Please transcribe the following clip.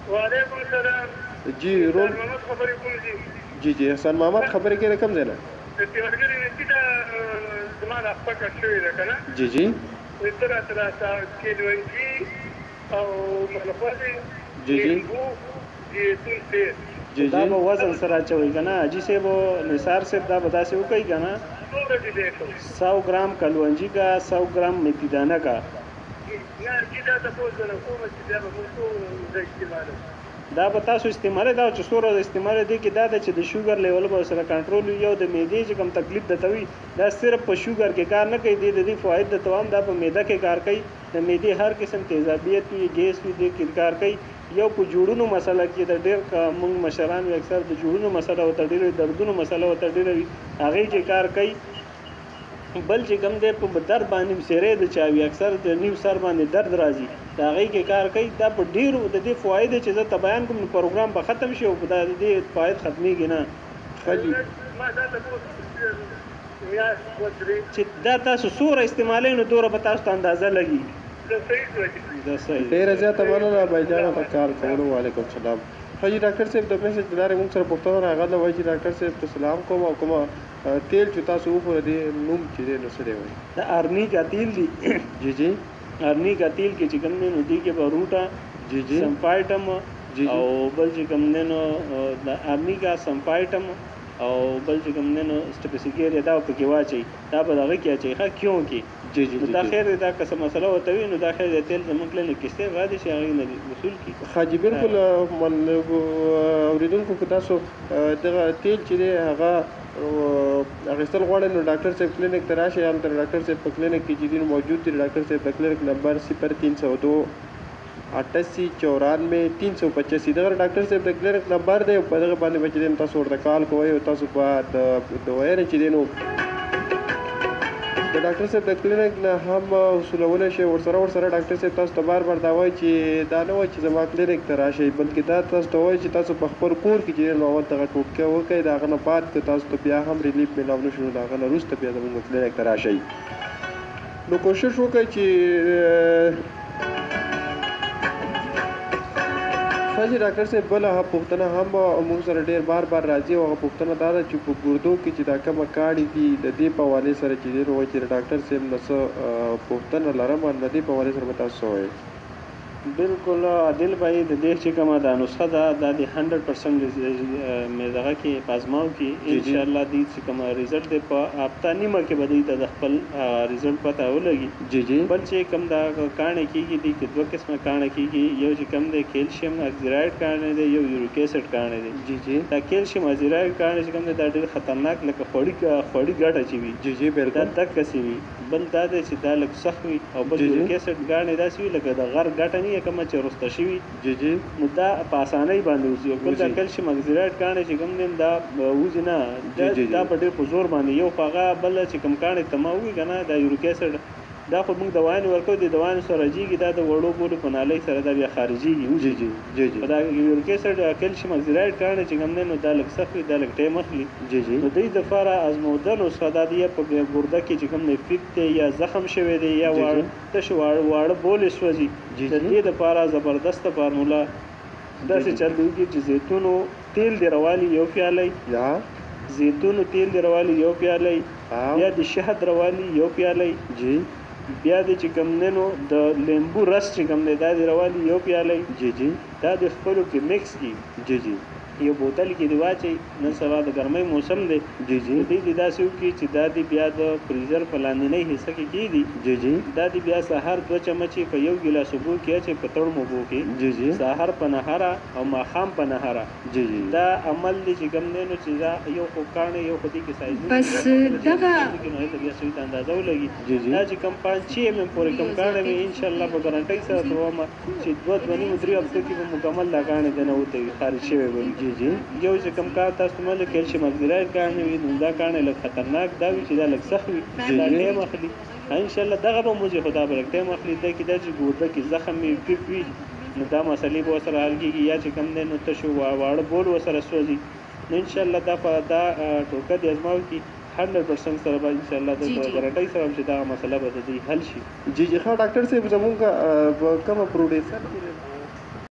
وعلیکم السلام. جی رول محمد خبرې کوم دي؟ جی جی احسان محمد خبرې کوي کوم ځای نه؟ د تیورګرې نسي دا زما د خپه کټ شوې ده که نه؟ جی جی ته راته کیلونجي او ملخوځې جی جی لیمبو زیتون تېل دا به وزن سره اچوئ که نه حاجي صاحب نثار صاحب دا به داسې وکړئ که نه 100 ګرام کلونجي کا 100 ګرام میتھی دانه کا دا به تاسو استعمالوئ دا چې څومره استعمال دی کې دا ده چې د شوګر لیول به سره کنټرول وي یو د معدې چې کوم تکلیف درته وي دا صرف په شوګر کې کار نه کوي د دې فواید د توام دا په معده کې کار کوي د معدې هر قسم تیزابیت وي ګیس وي دې کې کار کوي یو په جوړونو مسله کې د ډېر موږ مشران وي اکثر د جوړونو مسله ورته ډېره دردونو مسله ورته ډېره وي هغې کې کار کوي بل چې کوم دی په درد باندې سیری د چا وي اکثر د نیو سر باندې درد راځي د هغې کې کار کوي دا په ډېرو د دې فواید چې زه ته بیان کوم پروګرام به ختم شي او په د دې فواید ختمېږي نه چې دا تاسو څومره استعمالوئ نو دومره به تاسو ته اندازه لګي ډېره زیاته مننه بایجانه په کار کولو. وعلیکم السلام. حاجي ډاکټر صاحب د میسج د لارې موږ سره پوښتنه راغله وایي چې ډاکټر صاحب ته سلام کوم او کومه تیل چې تاسو وخوره دې نوم چې دی نو څه دی وایي؟ د ارنیکا تیل دی. جی جی ارنیکا تیل کې چې کوم دی نو دې کې به روټا جی جی سمفایټم او بل چې کوم دی نو د ارنیکا سمفایټم او بل چې کوم دی نو سټپسیګیریا دا پکې واچئ دا به دغه کې اچئ ښه کیوں کې جی جی دا خیر دا که څه مسله ورته وي نو دا خیر د تیل زموږ کلینیک کې شته غواړي چې هغې نه وصول کړي. حاجي بالکل اورېدونکو که تاسو دغه تیل چې دی هغه اخیستل غواړئ نو ډاکټر صاحب کلینیک ته راشئ هلته ډاکټر صاحب په کلینیک کې چې دي موجود دي. ډاکټر صاحب د کلینیک نمبر 0302 88 94 385 دغه ډاکټر صاحب د کلینیک نمبر دی په دغه باندې به چې دی تاسو ورته کال کوئ او تاسو به د دوايانې چې دی نو د ډاکټر صاحب د کلینیک نه هم وصولولی شئ. ورسره ډاکټر صاحب تاسو ته بار دا وایي چې دا نه وایي چې زما کلینیک ته راشئ بلکې دا تاسو ته وایي چې تاسو په خپل کور کې چې دی نو اول دغه ټوټکه وکړئ د هغه نه بعد که تاسو ته بیا هم ریلیف میلاو نه شو نو د هغه نه وروسته بیا زموږ کلینیک ته راشئ. نو کوشش وکړئ چې حاجي ډاکټر صاحب بله پوښتنه هم موږ سره ډېر بار راځي او هغه پوښتنه دا ده چې په ګردو کې چې دا کومه کاڼي دي د دې په حوالې سره چې دی نو وایي چې د ډاکټر صاحب نه څه پوښتنه لرم د دې په حوالې سره به تاسو څه وایئ؟ بالکل عادل بھائی د دې چې کومه دا نسخه ده دا د 100% مې دغه کې په ازماو کې انشاءالله دې چې کومه ریزلټ دی په هفته نیمه کې به دوی ته د خپل ریزلټ پته ولګي. جی جی بل چې کوم دا کاڼې کېږي دې کې دوه قسمه کاڼې کېږي یو چې کوم دی کیلشیم اکزیرایډ کاڼې دی یو یوریک ایسډ کاڼې دی. جی جی دا کیلشیم اکزیرایډ کاڼې چې کوم دی دا ډېر خطرناک لکه خوړی ګټه چې وي جی جی بالکل دا دقسې وي. بل دا دی چې دا لږ سخت وي او بل یوریک ایسډ کاڼې داسې وي لکه د غر ګټه نه کومه چې رسته شوي جی جی نو دا په اسانۍ باندې وځي او بل دا کلشیم اکزیرایډ کاڼې چې کوم دی دا وځي نه دا په ډېر په زور باندې یو خو هغه بله چې کوم کاڼې تمه وي که نه دا یوریک ایسډ دا خو موږ دوایانې ورکوو د دوایانو سره راجېږي دا د وړو بولو په نالۍ سره دا بیا خارجېږي. جی جی جی جی دا یوریک ایسډ کیلشیم اکزیرایډ کاڼې چې کوم دی نو دا لږ سخت وي دا لږ ټایم اخلي. جی جی نو دوی دپاره ازموده نسخه دا دی په ګرده کې چې کوم دی فیټ دی یا زخم شوی دی یا تش واړه بولې سوځي د دې دپاره زبردسته فارموله داسې چلېږي چې زیتونو تیل دی روالي یو پیالی یا زیتونو تیل دی روالي یو پیالی یا د شهد روالي یو پیالی جی بیا د چې کوم دی نو د لیمبو رس چې کوم دی دا د روالي یو پیالی جی جی دا د خپلو کې مکس کړي جی جی یو بوتل کې دی واچئ نن سبا د ګرمۍ موسم دی جی جی دوی دې داسې وکړي چې دا دې بیا د فریزر په لاندنۍ حصه کې کېږدي جی جی دا دې بیا سهار 2 چمچې په یو ګیلاس اوبو کې اچئ په تړم اوبو کې جی جی سهار په نهاره او ماښام په نهاره جی جی دا عمل دی چې کوم دی نو چې دا یو خو کاڼې یو خو دې کې سایز بس دغه نو هلته بیا سوي ته اندازه ولګي جی جی دا چې کوم 5-6 mm پورې کوم کاڼې وي انشاءالله په ګارنټۍ سره دروامه چې 2-2.5-3 هفتو کې به مکمل دا کاڼې دنه وته وي خارج شوی به جی جی یو چې کوم کار تاسو مله کیلشیم اکزیرایډ کاڼې وي نو دا کاڼې لږ خطرناک دا وي چې دا لږ سخت وي دا ټایم اخلي انشاءالله دغه به موږ خو دا به لږ ټایم اخلي دا کې دا چې ګرده کې زخم وي پیپ وي نو دا مسلې به ورسره حل کېږي یا چې کوم دی نو تشو واړه بول ورسره سوځي نو انشاءالله دا ټوکه دې ازماو کې 100% سره به انشاءالله د ګارنټۍ سره چې دا مسله به د دې حل شي. جی جی ښه ډاکټر صاحب زمونږ کومه پروډیوسر